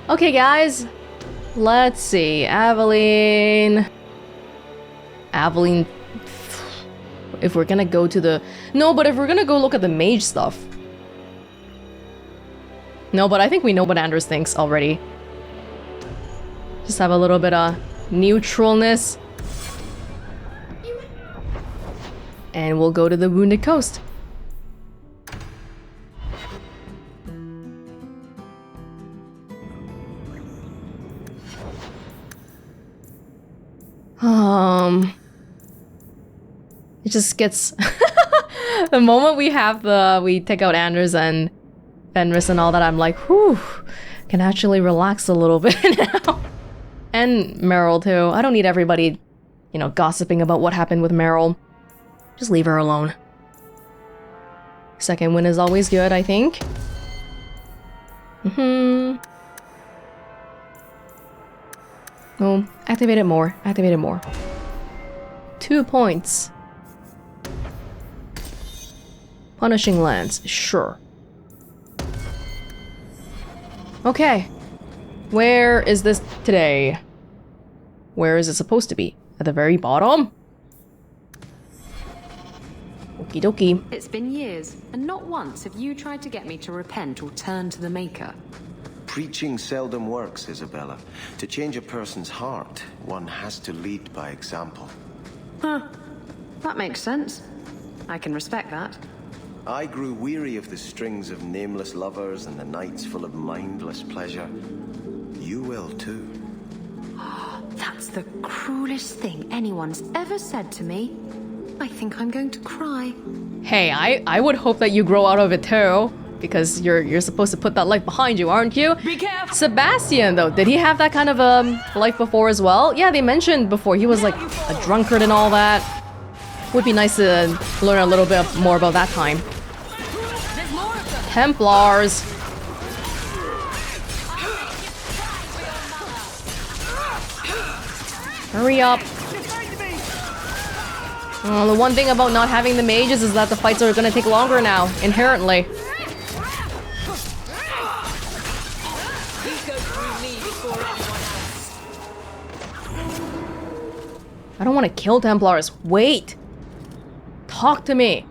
Okay, guys. Let's see. Aveline. If we're gonna go to the... No, but if we're gonna go look at the mage stuff. No, but I think we know what Anders thinks already. Just have a little bit of neutralness. And we'll go to the Wounded Coast. It just gets... The moment we take out Anders and Fenris and all that, I'm like, whew, can actually relax a little bit now. And Meryl too. I don't need everybody, you know, gossiping about what happened with Meryl. Just leave her alone. Second win is always good, I think. Oh, activate it more. Activate it more. 2 points. Punishing lands, sure. Okay. Where is this today? Where is it supposed to be? At the very bottom? Okie dokie. It's been years, and not once have you tried to get me to repent or turn to the Maker. Preaching seldom works, Isabella. To change a person's heart, one has to lead by example. Huh. That makes sense. I can respect that. I grew weary of the strings of nameless lovers and the nights full of mindless pleasure. You will too. That's the cruelest thing anyone's ever said to me. I think I'm going to cry. Hey, I would hope that you grow out of it too. Because you're supposed to put that life behind you, aren't you? Be careful! Sebastian, though, did he have that kind of life before as well? Yeah, they mentioned before he was like a drunkard and all that. Would be nice to learn a little bit more about that time. Templars. Hurry up. The one thing about not having the mages is that the fights are gonna take longer now, inherently. I don't want to kill Templars. Wait. Talk to me.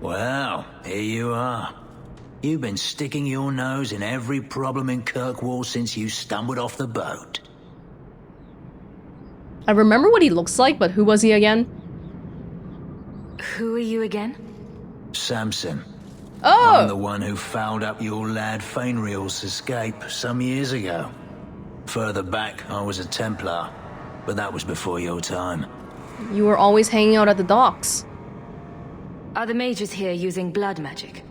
Well, here you are. You've been sticking your nose in every problem in Kirkwall since you stumbled off the boat. I remember what he looks like, but who was he again? Who are you again? Samson. Oh! I'm the one who fouled up your lad Fainriel's escape some years ago. Further back, I was a Templar, but that was before your time. You were always hanging out at the docks. Are the mages here using blood magic?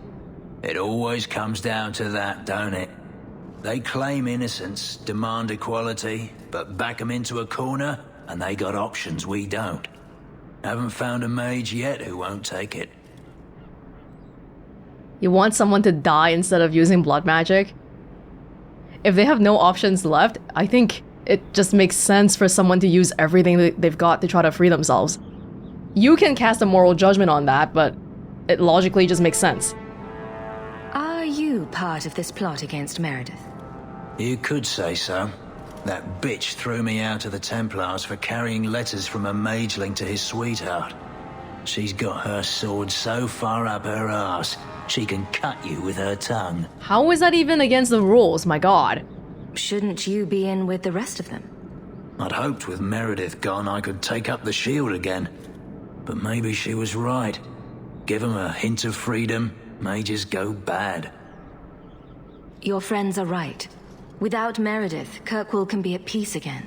It always comes down to that, don't it? They claim innocence, demand equality, but back them into a corner, and they got options we don't. Haven't found a mage yet who won't take it. You want someone to die instead of using blood magic? If they have no options left, I think it just makes sense for someone to use everything that they've got to try to free themselves. You can cast a moral judgment on that, but it logically just makes sense. Are you part of this plot against Meredith? You could say so. That bitch threw me out of the Templars for carrying letters from a mageling to his sweetheart. She's got her sword so far up her ass, she can cut you with her tongue. How is that even against the rules, my god? Shouldn't you be in with the rest of them? I'd hoped with Meredith gone I could take up the shield again. But maybe she was right. Give them a hint of freedom, mages go bad. Your friends are right. Without Meredith, Kirkwall can be at peace again.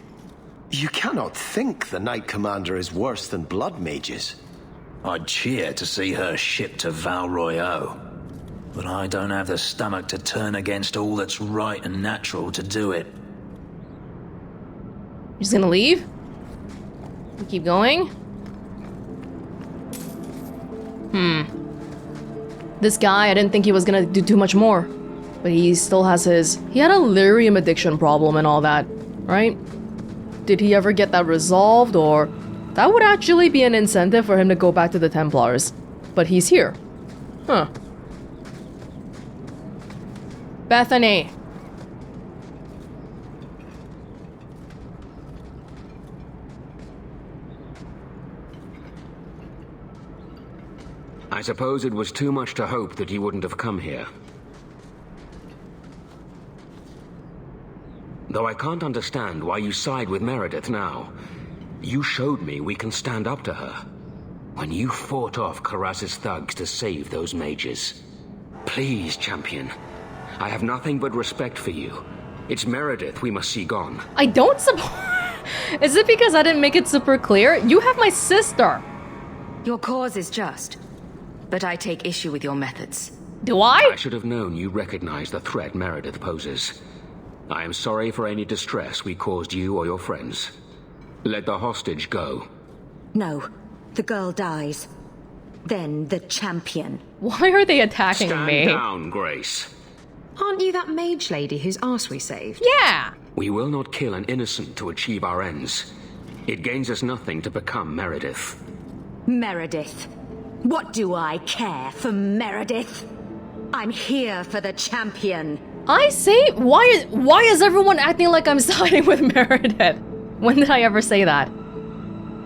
You cannot think the Knight Commander is worse than blood mages. I'd cheer to see her shipped to Val Royeaux. But I don't have the stomach to turn against all that's right and natural to do it. You're just gonna leave? We keep going? This guy, I didn't think he was gonna do too much more. But he still has his... He had a lyrium addiction problem and all that, right? Did he ever get that resolved, or... That would actually be an incentive for him to go back to the Templars. But he's here. Huh. Bethany. I suppose it was too much to hope that you wouldn't have come here. Though I can't understand why you side with Meredith now. You showed me we can stand up to her. When you fought off Karas's thugs to save those mages. Please, Champion. I have nothing but respect for you. It's Meredith we must see gone. I don't support... Is it because I didn't make it super clear? You have my sister. Your cause is just, but I take issue with your methods. Do I? I should have known you recognize the threat Meredith poses. I am sorry for any distress we caused you or your friends. Let the hostage go. No, the girl dies. Then the champion. Why are they attacking Stand me? down, Grace. Aren't you that mage lady whose arse we saved? Yeah! We will not kill an innocent to achieve our ends. It gains us nothing to become Meredith. Meredith. What do I care for Meredith? I'm here for the champion. I say, why is everyone acting like I'm siding with Meredith? When did I ever say that?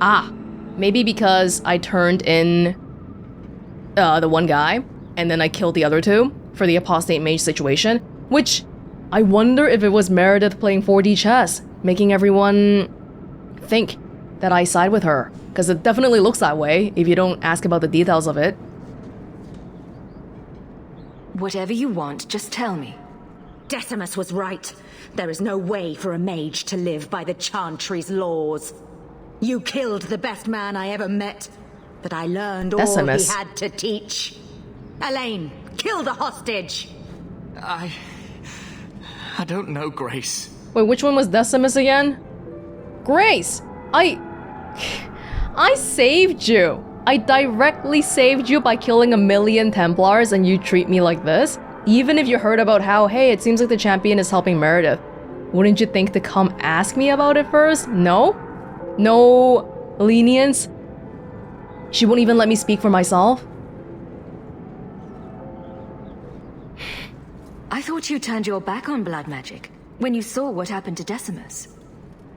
Ah, maybe because I turned in the one guy, and then I killed the other two for the apostate mage situation, which I wonder if it was Meredith playing 4D chess, making everyone think that I side with her, because it definitely looks that way if you don't ask about the details of it. Whatever you want, just tell me. Decimus was right. There is no way for a mage to live by the Chantry's laws. You killed the best man I ever met, but I learned all he had to teach. Elaine, kill the hostage! I don't know, Grace. Wait, which one was Decimus again? Grace! I saved you! I directly saved you by killing 1,000,000 Templars and you treat me like this? Even if you heard about how, hey, it seems like the champion is helping Meredith, wouldn't you think to come ask me about it first? No? No lenience? She won't even let me speak for myself? I thought you turned your back on blood magic when you saw what happened to Decimus.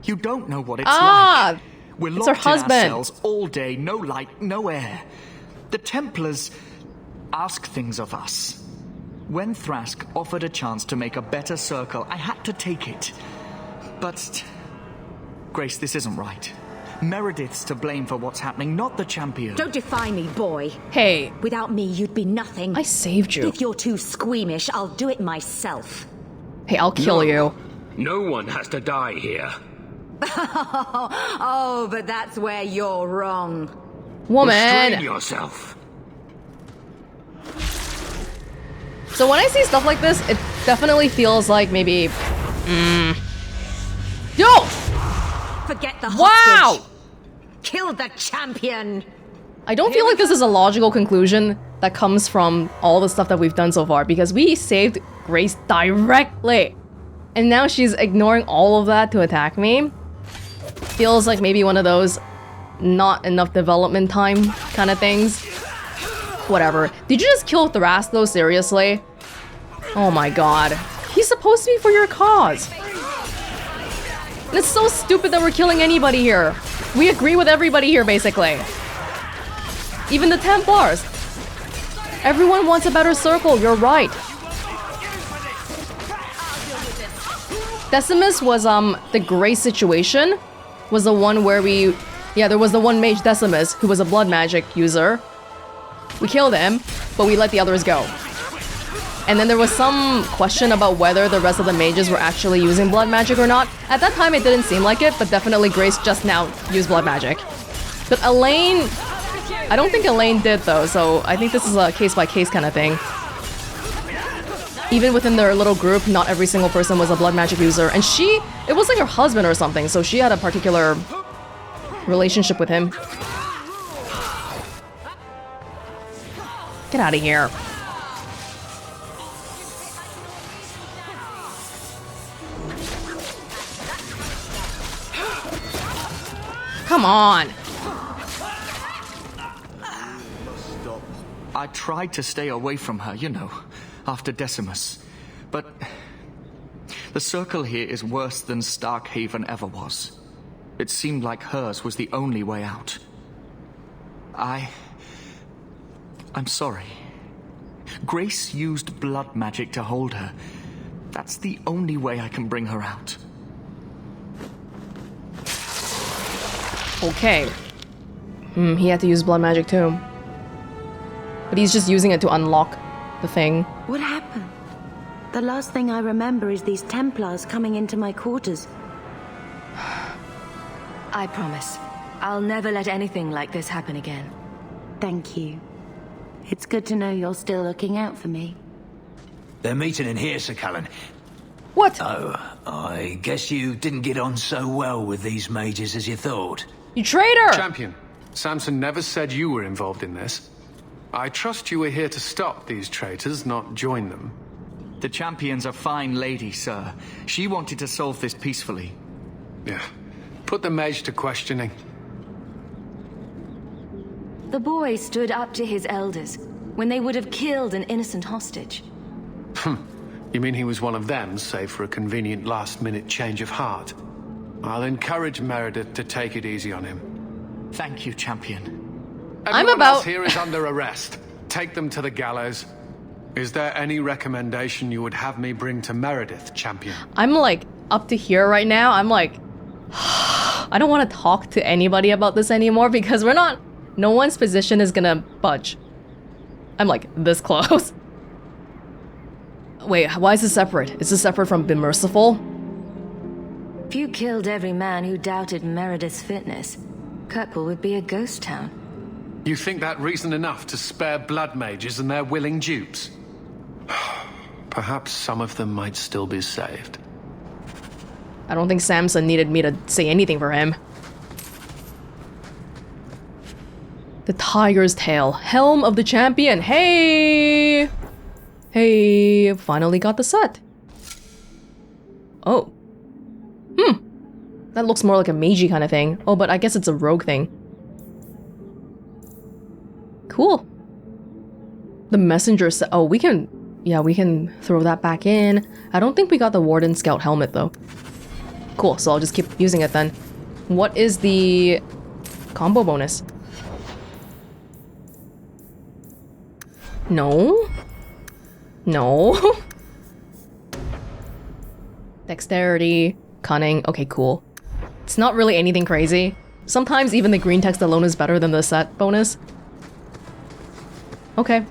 You don't know what it's like. We're it's her locked in our husband. cells all day, no light, no air. The Templars ask things of us. When Thrask offered a chance to make a better circle, I had to take it. But... Grace, this isn't right. Meredith's to blame for what's happening, not the champion. Don't defy me, boy. Hey. Without me, you'd be nothing. I saved you. If you're too squeamish, I'll do it myself. Hey, I'll kill you. No one has to die here. Oh, but that's where you're wrong. Woman! Restrain yourself. So when I see stuff like this, it definitely feels like maybe... Yo! Forget the Wow! hostage. Kill the champion. I don't feel like this is a logical conclusion that comes from all the stuff that we've done so far, because we saved Grace directly. And now she's ignoring all of that to attack me. Feels like maybe one of those not enough development time kind of things. Whatever. Did you just kill Thrask though, seriously? Oh my god. He's supposed to be for your cause. And it's so stupid that we're killing anybody here. We agree with everybody here, basically. Even the Templars. Everyone wants a better circle, you're right. Decimus was, the Grace situation. Was the one where we... Yeah, there was the one mage Decimus, who was a blood magic user. We killed him, but we let the others go. And then there was some question about whether the rest of the mages were actually using blood magic or not. At that time, it didn't seem like it, but definitely Grace just now used blood magic. But Elaine... I don't think Elaine did, though, so I think this is a case-by-case kind of thing. Even within their little group, not every single person was a blood magic user. And she... It was like her husband or something, so she had a particular relationship with him. Get out of here. Come on. I tried to stay away from her, you know, after Decimus. But the circle here is worse than Starkhaven ever was. It seemed like hers was the only way out. I I'm sorry. Grace used blood magic to hold her. That's the only way I can bring her out. Okay. He had to use blood magic too. But he's just using it to unlock the thing. What happened? The last thing I remember is these Templars coming into my quarters. I promise. I'll never let anything like this happen again. Thank you. It's good to know you're still looking out for me. They're meeting in here, Sir Cullen. What? Oh, I guess you didn't get on so well with these mages as you thought. You traitor! Champion, Samson never said you were involved in this. I trust you were here to stop these traitors, not join them. The Champion's a fine lady, sir. She wanted to solve this peacefully. Yeah. Put the mage to questioning. The boy stood up to his elders when they would have killed an innocent hostage. You mean he was one of them, save for a convenient last-minute change of heart? I'll encourage Meredith to take it easy on him. Thank you, Champion. Everyone else here is under arrest. Take them to the gallows. Is there any recommendation you would have me bring to Meredith, Champion? I'm like up to here right now. I'm like, I don't want to talk to anybody about this anymore because no one's position is gonna budge. I'm like this close. Wait, why is this separate? Is this separate from Be Merciful? If you killed every man who doubted Meredith's fitness, Kirkwall would be a ghost town. You think that reason enough to spare blood mages and their willing dupes? Perhaps some of them might still be saved. I don't think Samson needed me to say anything for him. The Tiger's Tail. Helm of the Champion. Hey! Hey, finally got the set. Oh. That looks more like a magey kind of thing. Oh, but I guess it's a rogue thing. Cool. The messenger set. Oh, we can throw that back in. I don't think we got the Warden Scout helmet though. Cool, so I'll just keep using it then. What is the combo bonus? No. No. Dexterity, cunning. Okay, cool. It's not really anything crazy. Sometimes even the green text alone is better than the set bonus. Okay.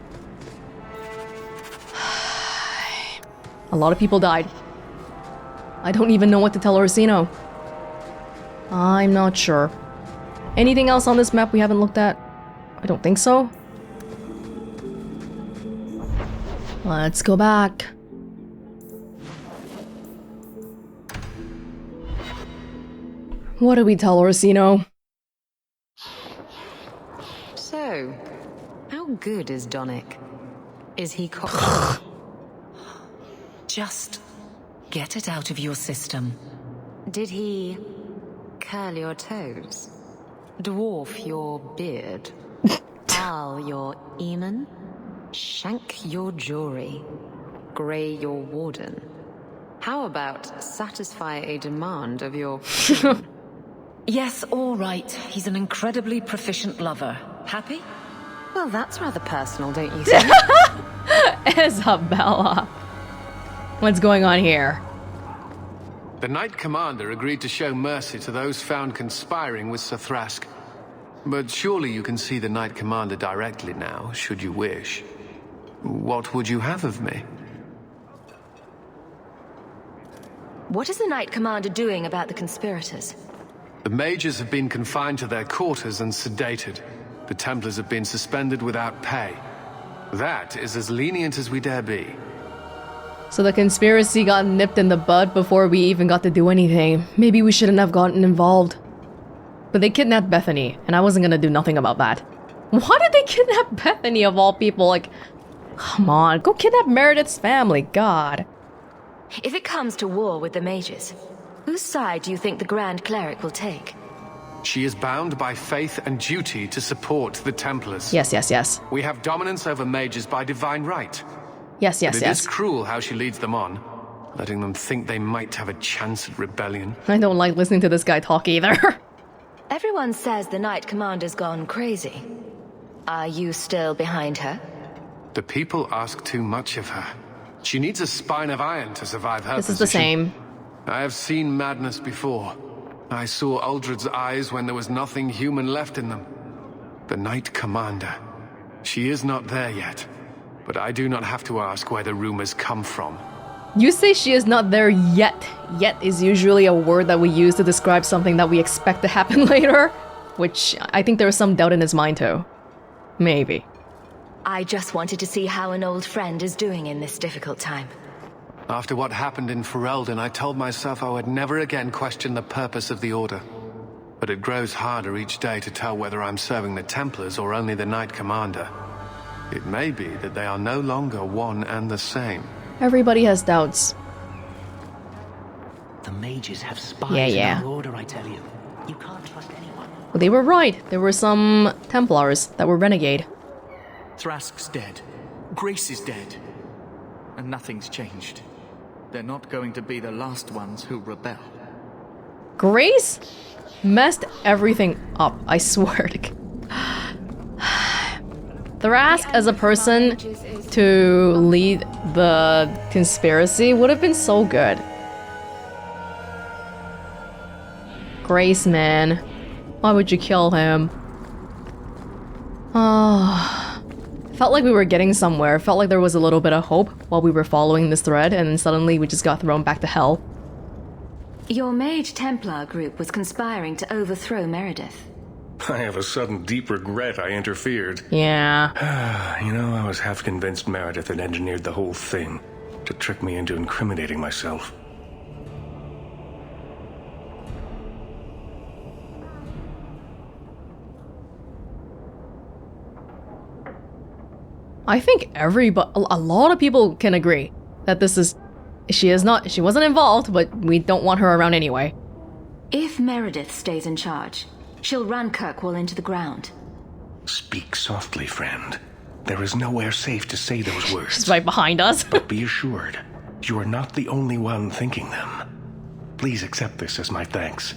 A lot of people died. I don't even know what to tell Orsino. I'm not sure. Anything else on this map we haven't looked at? I don't think so. Let's go back. What do we tell Orsino? So, how good is Donick? Is he Just get it out of your system. Did he curl your toes? Dwarf your beard? Pal your eamon? Shank your jewelry? Grey your warden? How about satisfy a demand of your... Yes, all right. He's an incredibly proficient lover. Happy? Well, that's rather personal, don't you think? Isabella. What's going on here? The Knight Commander agreed to show mercy to those found conspiring with Sir Thrask. But surely you can see the Knight Commander directly now, should you wish. What would you have of me? What is the Knight Commander doing about the conspirators? The mages have been confined to their quarters and sedated. The Templars have been suspended without pay. That is as lenient as we dare be. So the conspiracy got nipped in the bud before we even got to do anything. Maybe we shouldn't have gotten involved. But they kidnapped Bethany, and I wasn't gonna do nothing about that. Why did they kidnap Bethany of all people? Like, come on, go kidnap Meredith's family, God. If it comes to war with the mages, whose side do you think the Grand Cleric will take? She is bound by faith and duty to support the Templars. Yes, yes, yes. We have dominance over mages by divine right. Yes, yes, But yes. it is cruel how she leads them on, letting them think they might have a chance at rebellion. I don't like listening to this guy talk either. Everyone says the Knight Commander's gone crazy. Are you still behind her? The people ask too much of her. She needs a spine of iron to survive her This position. is the same. I have seen madness before. I saw Uldred's eyes when there was nothing human left in them. The Knight Commander. She is not there yet, but I do not have to ask where the rumors come from. You say she is not there yet. Yet is usually a word that we use to describe something that we expect to happen later, which I think there is some doubt in his mind too. Maybe. I just wanted to see how an old friend is doing in this difficult time. After what happened in Ferelden, I told myself I would never again question the purpose of the Order. But it grows harder each day to tell whether I'm serving the Templars or only the Knight Commander. It may be that they are no longer one and the same. Everybody has doubts. The mages have spies in our order, I tell you. You can't trust anyone. Well, they were right. There were some Templars that were renegade. Thrask's dead. Grace is dead. And nothing's changed. They're not going to be the last ones who rebel. Grace messed everything up, I swear to God. Thrask as a person to lead the conspiracy would have been so good. Grace, man. Why would you kill him? Oh, felt like we were getting somewhere. Felt like there was a little bit of hope while we were following this thread, and then suddenly we just got thrown back to hell. Your Mage Templar group was conspiring to overthrow Meredith. I have a sudden deep regret I interfered. Yeah. You know, I was half convinced Meredith had engineered the whole thing to trick me into incriminating myself. I think a lot of people can agree that she wasn't involved, but we don't want her around anyway. If Meredith stays in charge, she'll run Kirkwall into the ground. Speak softly, friend. There is nowhere safe to say those words. She's right behind us. But be assured, you are not the only one thinking them. Please accept this as my thanks.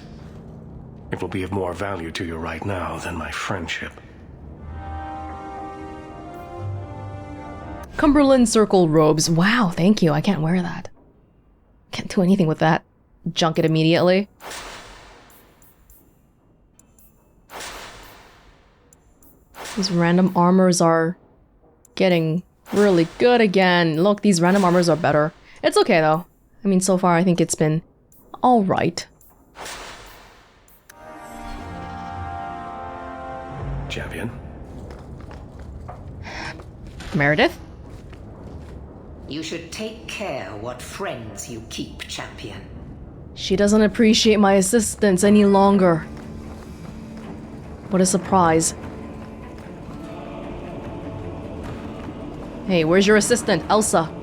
It will be of more value to you right now than my friendship. Cumberland Circle robes. Wow, thank you. I can't wear that. Can't do anything with that. Junk it immediately. These random armors are getting really good again. Look, these random armors are better. It's okay though. I mean, so far I think it's been alright. Champion? Meredith? You should take care what friends you keep, Champion. She doesn't appreciate my assistance any longer. What a surprise. Hey, where's your assistant, Elsa?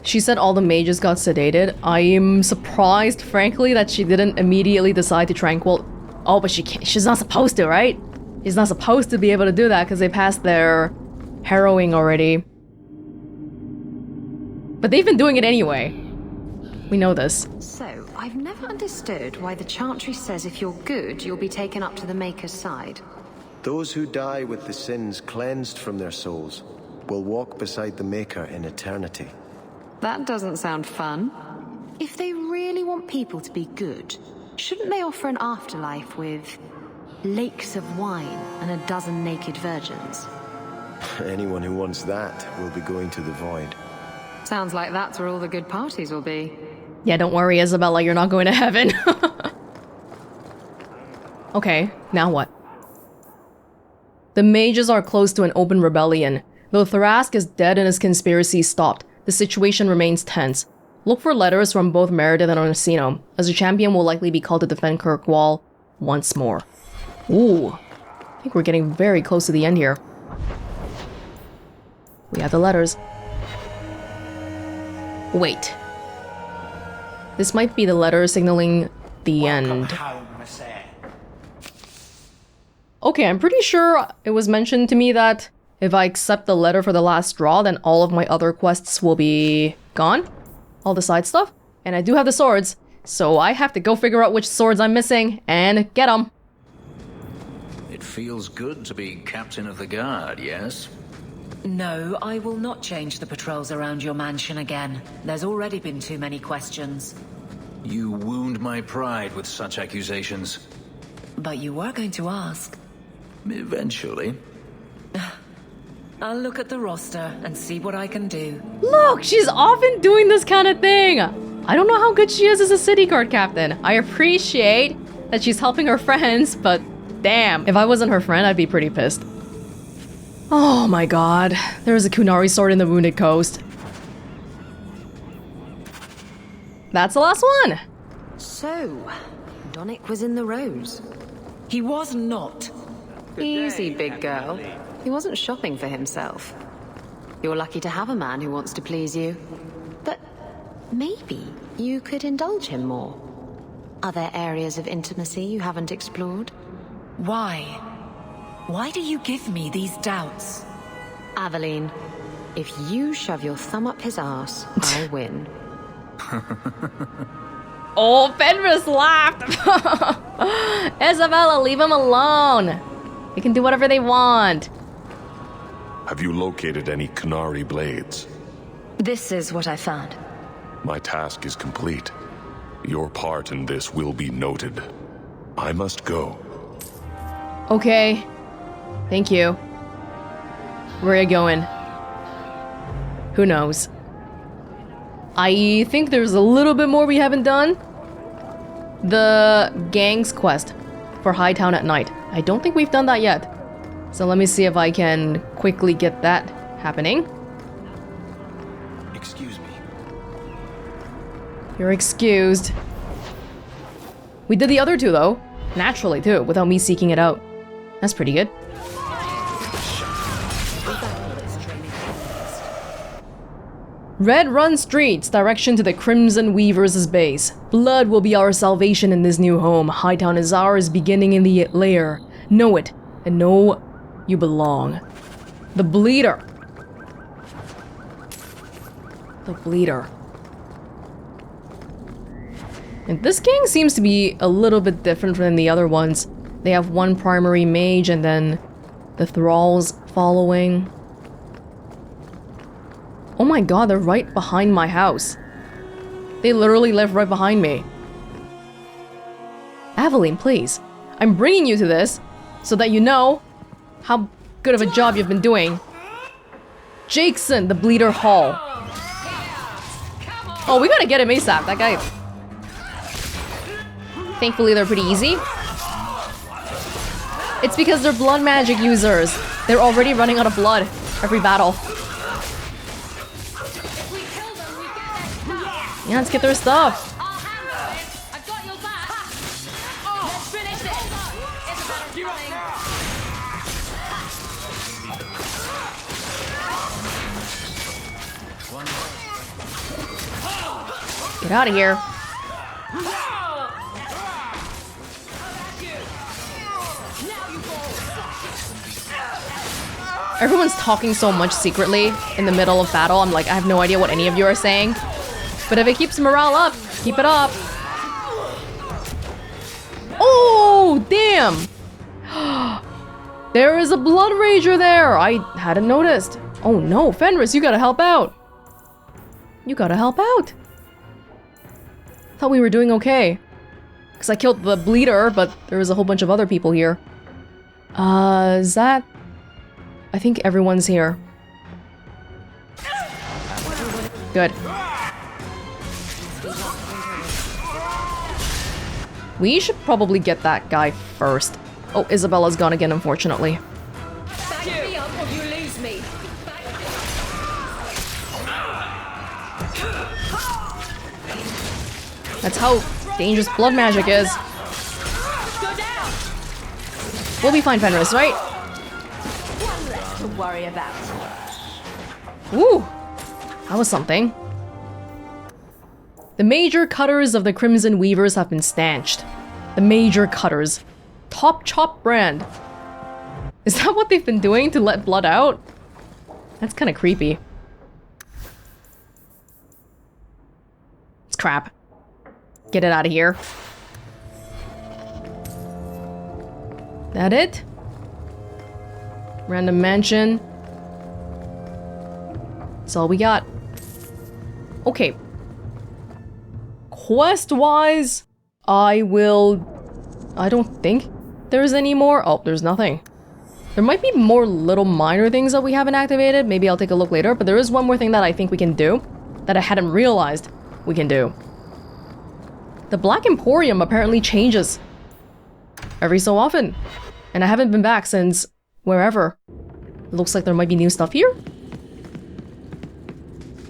She said all the mages got sedated. I am surprised, frankly, that she didn't immediately decide to tranquil. Oh, but she can't. She's not supposed to, right? She's not supposed to be able to do that because they passed their harrowing already. But they've been doing it anyway. We know this. So, I've never understood why the Chantry says if you're good, you'll be taken up to the Maker's side. Those who die with the sins cleansed from their souls will walk beside the Maker in eternity. That doesn't sound fun. If they really want people to be good, shouldn't they offer an afterlife with lakes of wine and a dozen naked virgins? Anyone who wants that will be going to the void. Sounds like that's where all the good parties will be. Yeah, don't worry, Isabella, you're not going to heaven. Okay, now what? The mages are close to an open rebellion. Though Thrask is dead and his conspiracy stopped, the situation remains tense. Look for letters from both Meredith and Orsino, as the champion will likely be called to defend Kirkwall once more. Ooh, I think we're getting very close to the end here. We have the letters. Wait. This might be the letter signaling the end. Okay, I'm pretty sure it was mentioned to me that if I accept the letter for the last straw, then all of my other quests will be gone. All the side stuff. And I do have the swords, So I have to go figure out which swords I'm missing and get them. It feels good to be captain of the guard, yes? No, I will not change the patrols around your mansion again. There's already been too many questions. You wound my pride with such accusations. But you were going to ask. Eventually. I'll look at the roster and see what I can do. Look, she's often doing this kind of thing. I don't know how good she is as a city guard captain. I appreciate that she's helping her friends, but damn, if I wasn't her friend, I'd be pretty pissed. Oh my god, there is a Kunari sword in the Wounded Coast. That's the last one. So, Donick was in the Rose. He was not. Easy, big girl. He wasn't shopping for himself. You're lucky to have a man who wants to please you. But maybe you could indulge him more. Are there areas of intimacy you haven't explored? Why? Why do you give me these doubts? Aveline, if you shove your thumb up his ass, I win. Oh, Fenris laughed! Isabella, leave him alone! They can do whatever they want. Have you located any Kunari blades? This is what I found. My task is complete. Your part in this will be noted. I must go. Okay. Thank you. Where are you going? Who knows? I think there's a little bit more we haven't done. The gang's quest for Hightown at night. I don't think we've done that yet. So let me see if I can quickly get that happening. Excuse me. You're excused. We did the other two though. Naturally too, without me seeking it out. That's pretty good. Red Run Streets, direction to the Crimson Weavers' base. Blood will be our salvation in this new home. Hightown is ours, beginning in the lair. Know it, and know you belong. The Bleeder. The Bleeder. And this gang seems to be a little bit different from the other ones. They have one primary mage and then the thralls following. Oh my god, they're right behind my house. They literally live right behind me. Aveline, please. I'm bringing you to this so that you know how good of a job you've been doing. Jakeson, the Bleeder Hall. Oh, we gotta get him ASAP, that guy. Thankfully, they're pretty easy. It's because they're blood magic users. They're already running out of blood every battle. Yeah, let's get their stuff. Get out of here. Everyone's talking so much secretly in the middle of battle. I'm like, I have no idea what any of you are saying. But if it keeps morale up, keep it up. Oh, damn. There is a blood rager there. I hadn't noticed. Oh no, Fenris, you gotta help out. You gotta help out. Thought we were doing okay. Because I killed the Bleeder, but there was a whole bunch of other people here. Is that... I think everyone's here. Good. We should probably get that guy first. Oh, Isabella's gone again, unfortunately. Back me up or you lose me. That's how dangerous blood magic is. We'll be fine, Fenris, right? One less to worry about. Woo! That was something. The major cutters of the Crimson Weavers have been stanched. The major cutters. Top Chop brand. Is that what they've been doing to let blood out? That's kind of creepy. It's crap. Get it out of here. That it? Random mansion. That's all we got. Okay. Quest-wise, I don't think there's any more. Oh, there's nothing. There might be more little minor things that we haven't activated. Maybe I'll take a look later, but there is one more thing that I think we can do that I hadn't realized we can do. The Black Emporium apparently changes every so often, and I haven't been back since wherever. It looks like there might be new stuff here.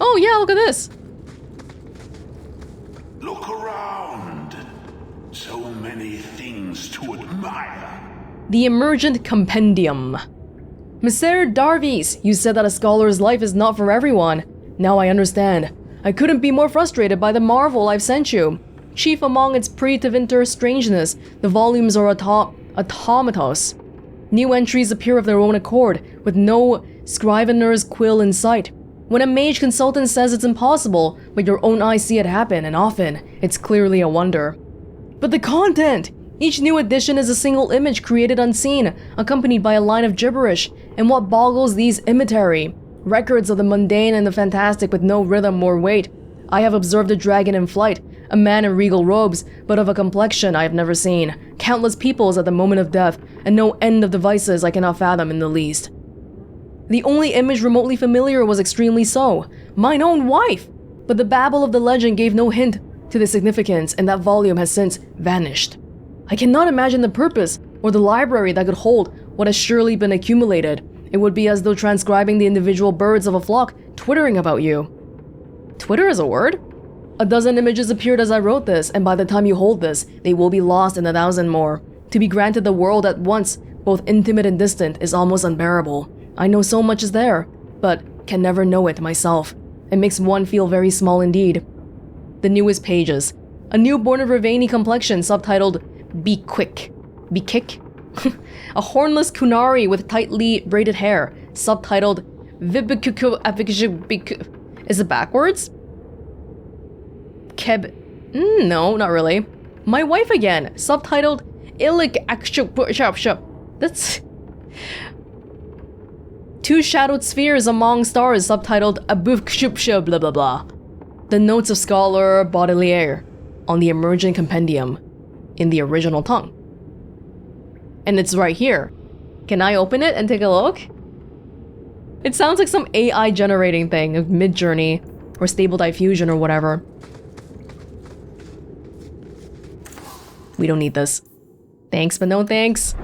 Oh yeah, look at this. Look around. So many things to admire. The Emergent Compendium. Messer Darvis, you said that a scholar's life is not for everyone. Now I understand. I couldn't be more frustrated by the marvel I've sent you. Chief among its pre-Tevinter strangeness, the volumes are automatos. New entries appear of their own accord, with no scrivener's quill in sight. When a mage consultant says it's impossible, but your own eyes see it happen, and often, it's clearly a wonder. But the content! Each new edition is a single image created unseen, accompanied by a line of gibberish, and what boggles these imitary? Records of the mundane and the fantastic with no rhythm or weight. I have observed a dragon in flight, a man in regal robes, but of a complexion I have never seen, countless peoples at the moment of death, and no end of devices I cannot fathom in the least. The only image remotely familiar was extremely so, mine own wife! But the babble of the legend gave no hint to the significance, and that volume has since vanished. I cannot imagine the purpose or the library that could hold what has surely been accumulated. It would be as though transcribing the individual birds of a flock twittering about you. Twitter is a word? A dozen images appeared as I wrote this, and by the time you hold this, they will be lost in 1,000 more. To be granted the world at once, both intimate and distant, is almost unbearable. I know so much is there, but can never know it myself. It makes one feel very small indeed. The newest pages. A newborn of Ravani complexion, subtitled Be Quick. Be Kick? A hornless kunari with tightly braided hair, subtitled Vibikuku. Is it backwards? Keb. No, not really. My wife again, subtitled Ilik Akshup. That's. Two shadowed spheres among stars, subtitled Abufkshupsha blah blah blah. The notes of Scholar Baudelaire on the Emergent Compendium in the original tongue. And it's right here. Can I open it and take a look? It sounds like some AI generating thing of Midjourney or Stable Diffusion or whatever. We don't need this. Thanks, but no thanks.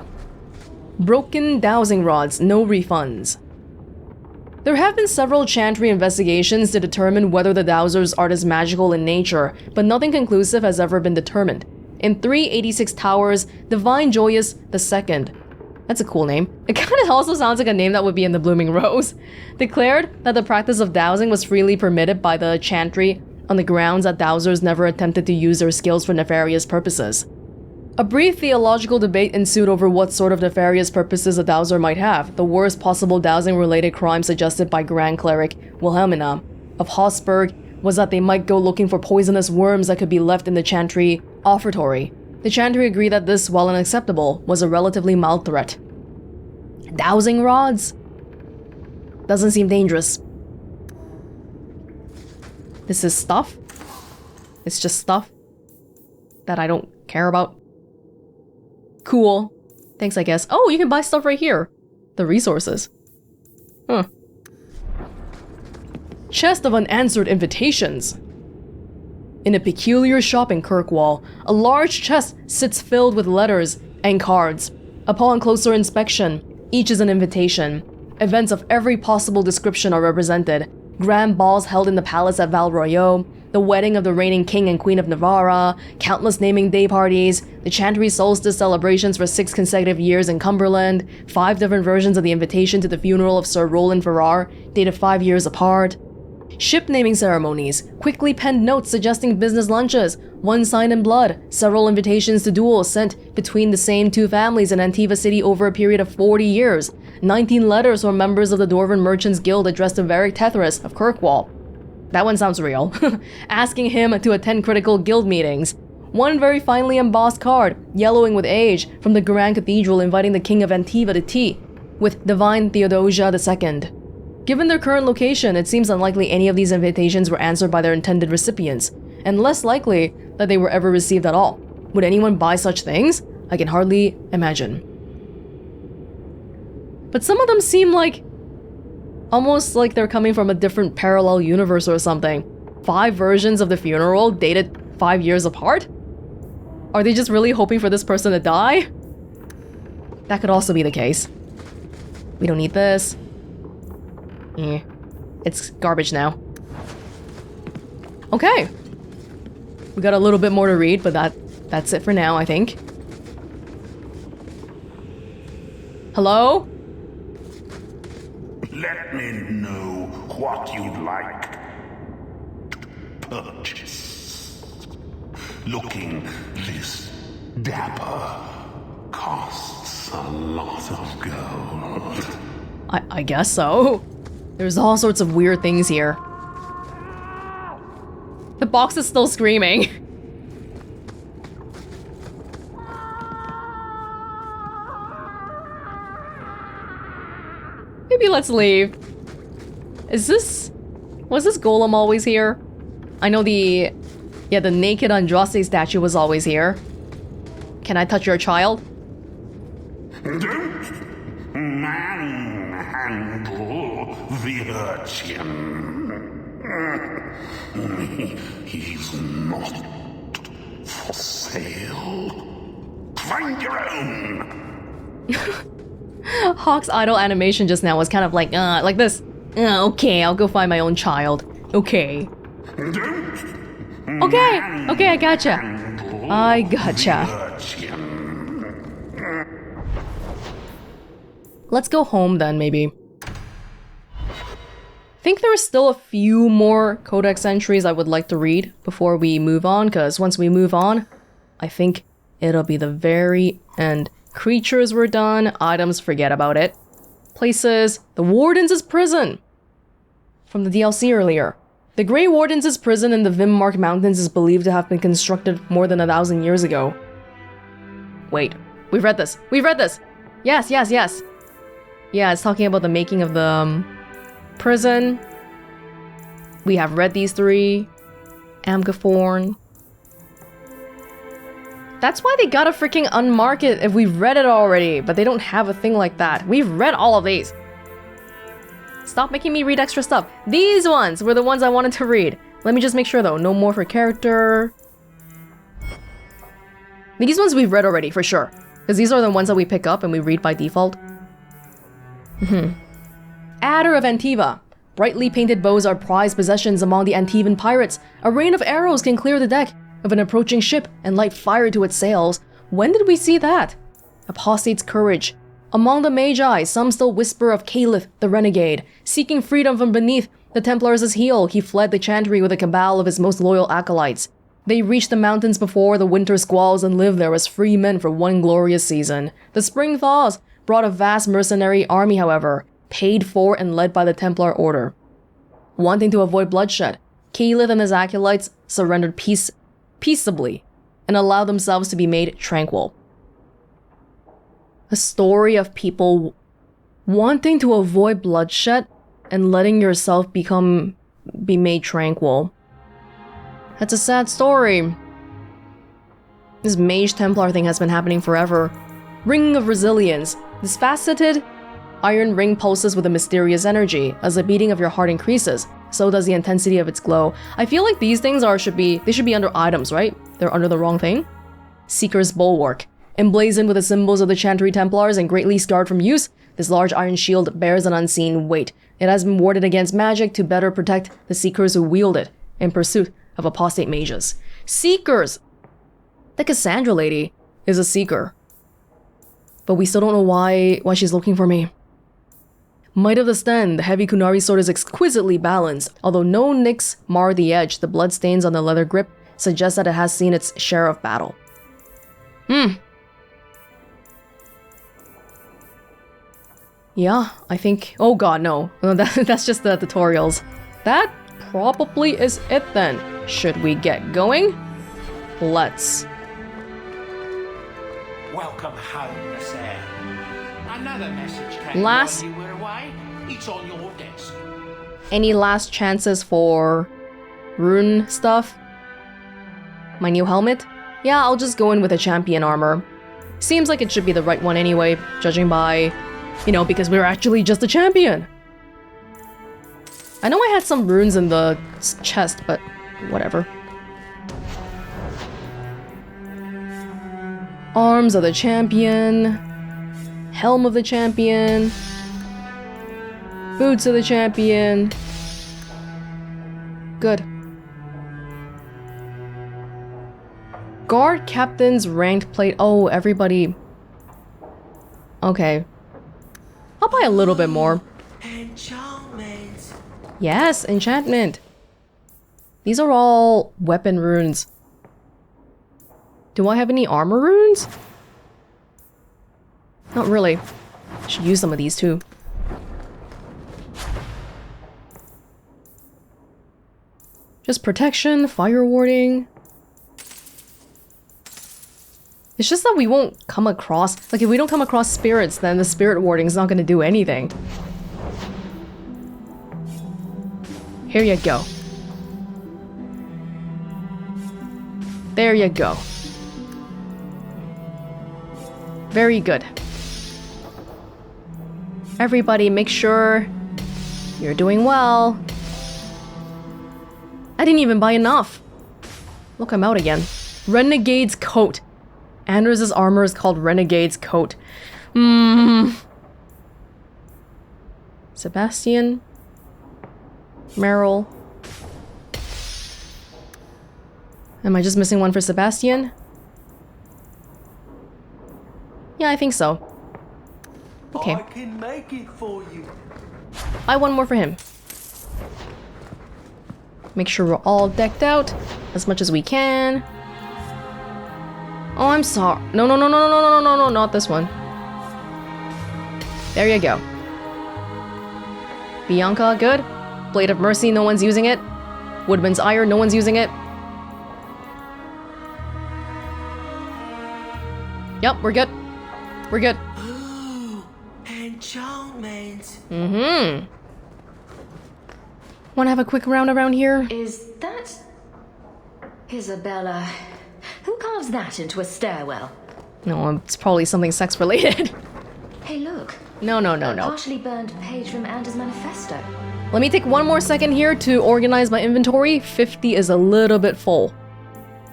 Broken dowsing rods, no refunds. There have been several Chantry investigations to determine whether the dowsers are as magical in nature, but nothing conclusive has ever been determined. In 386 Towers, Divine Joyous II, that's a cool name, it kinda also sounds like a name that would be in the Blooming Rose, declared that the practice of dowsing was freely permitted by the Chantry on the grounds that dowsers never attempted to use their skills for nefarious purposes. A brief theological debate ensued over what sort of nefarious purposes a dowser might have. The worst possible dowsing-related crime suggested by Grand Cleric Wilhelmina of Hosberg was that they might go looking for poisonous worms that could be left in the Chantry offertory. The Chantry agreed that this, while unacceptable, was a relatively mild threat. Dowsing rods? Doesn't seem dangerous. This is stuff? It's just stuff that I don't care about. Cool. Thanks, I guess. Oh, you can buy stuff right here. The resources. Huh. Chest of unanswered invitations. In a peculiar shop in Kirkwall, a large chest sits filled with letters and cards. Upon closer inspection, each is an invitation. Events of every possible description are represented. Grand balls held in the palace at Val Royeaux, the wedding of the reigning king and queen of Navarra, countless naming day parties, the Chantry solstice celebrations for 6 consecutive years in Cumberland, 5 different versions of the invitation to the funeral of Sir Roland Farrar, dated 5 years apart. Ship naming ceremonies, quickly penned notes suggesting business lunches, 1 signed in blood, several invitations to duels sent between the same 2 families in Antiva City over a period of 40 years, 19 letters from members of the Dwarven Merchants Guild addressed to Varric Tethris of Kirkwall. That one sounds real. Asking him to attend critical guild meetings. One very finely embossed card, yellowing with age, from the Grand Cathedral inviting the King of Antiva to tea, with Divine Theodosia II. Given their current location, it seems unlikely any of these invitations were answered by their intended recipients, and less likely that they were ever received at all. Would anyone buy such things? I can hardly imagine. But some of them seem like... almost like they're coming from a different parallel universe or something. 5 versions of the funeral dated 5 years apart? Are they just really hoping for this person to die? That could also be the case. We don't need this. It's garbage now. Okay. We got a little bit more to read, but that's it for now, I think. Hello? Let me know what you'd like to purchase. Looking this dapper costs a lot of gold. I guess so. There's all sorts of weird things here. The box is still screaming. Maybe let's leave. Was this golem always here? I know the naked Andraste statue was always here. Can I touch your child? Don't manhandle the urchin. He's not for sale. Find your own. Hawke's idle animation just now was kind of like this. Okay, I'll go find my own child. Okay. Okay, I gotcha. Let's go home then, maybe. Think there are still a few more codex entries I would like to read before we move on, because once we move on, I think it'll be the very end. Creatures were done, items, forget about it. Places, the Wardens' prison! From the DLC earlier. The Grey Wardens' prison in the Vimmark Mountains is believed to have been constructed more than 1,000 years ago. Wait, we've read this! We've read this! Yes. Yeah, it's talking about the making of the prison. We have read these 3. Amgathorn. That's why they gotta freaking unmark it if we've read it already, but they don't have a thing like that. We've read all of these. Stop making me read extra stuff. These ones were the ones I wanted to read. Let me just make sure though, no more for character. These ones we've read already, for sure. Because these are the ones that we pick up and we read by default. Adder of Antiva. Brightly painted bows are prized possessions among the Antivan pirates. A rain of arrows can clear the deck of an approaching ship and light fire to its sails. When did we see that? Apostate's courage. Among the Magi, some still whisper of Caliph, the renegade. Seeking freedom from beneath the Templars' heel, he fled the Chantry with a cabal of his most loyal acolytes. They reached the mountains before the winter squalls and lived there as free men for one glorious season. The spring thaws brought a vast mercenary army, however, paid for and led by the Templar Order. Wanting to avoid bloodshed, Caliph and his acolytes surrendered peaceably and allowed themselves to be made tranquil. A story of people wanting to avoid bloodshed and letting yourself be made tranquil. That's a sad story. This mage Templar thing has been happening forever. Ring of Resilience. This faceted iron ring pulses with a mysterious energy. As the beating of your heart increases, so does the intensity of its glow. I feel like these things should be under items, right? They're under the wrong thing. Seeker's Bulwark. Emblazoned with the symbols of the Chantry Templars and greatly scarred from use, this large iron shield bears an unseen weight. It has been warded against magic to better protect the Seekers who wield it in pursuit of apostate mages. Seekers! The Cassandra lady is a Seeker. But we still don't know why she's looking for me. Might of the Sten, the heavy Kunari sword is exquisitely balanced. Although no nicks mar the edge, the bloodstains on the leather grip suggest that it has seen its share of battle. Yeah, I think... Oh god, no. That's just the tutorials. That probably is it then. Should we get going? Let's. Welcome home, Miss Eyre. Another message came Last. while you were away. It's on your desk. Any last chances for rune stuff? My new helmet? Yeah, I'll just go in with a champion armor. Seems like it should be the right one anyway, judging by, you know, because we're actually just a champion. I know I had some runes in the chest, but whatever. Arms of the champion. Helm of the champion. Boots of the champion. Good. Guard captain's ranked plate. Oh, everybody. Okay. I'll buy a little bit more. Enchantment. Yes, enchantment. These are all weapon runes. Do I have any armor runes? Not really. Should use some of these too. Just protection, fire warding. It's just that we won't come across... Like, if we don't come across spirits, then the spirit warding is not going to do anything. Here you go. There you go. Very good. Everybody, make sure you're doing well. I didn't even buy enough. Look, I'm out again. Renegade's coat. Anders' armor is called Renegade's coat. Sebastian. Meryl. Am I just missing one for Sebastian? Yeah, I think so. Okay. I can make it for you. Buy one more for him. Make sure we're all decked out as much as we can. Oh, I'm sorry. No, not this one. There you go. Bianca, good. Blade of Mercy, no one's using it. Woodman's Ire, no one's using it. Yep, we're good. We're good. Ooh, enchantment. Wanna have a quick round around here? Is that... Isabella? Who carves that into a stairwell? No, it's probably something sex related. Hey, look. No. A partially burned page from Anders' manifesto. Let me take one more second here to organize my inventory. 50 is a little bit full.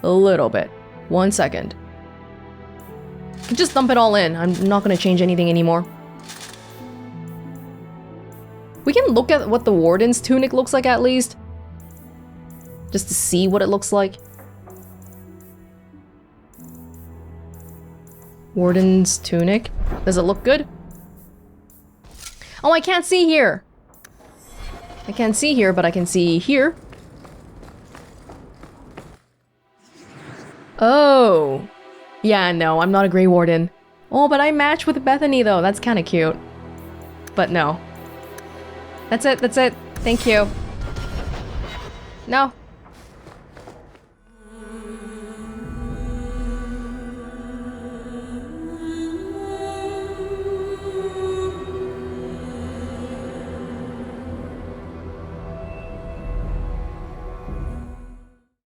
A little bit. 1 second. Just dump it all in. I'm not gonna change anything anymore. We can look at what the warden's tunic looks like at least. Just to see what it looks like. Warden's tunic. Does it look good? Oh, I can't see here. I can't see here, but I can see here. Oh. Yeah, no, I'm not a Grey Warden. Oh, but I match with Bethany though. That's kind of cute. But no. That's it. Thank you. No.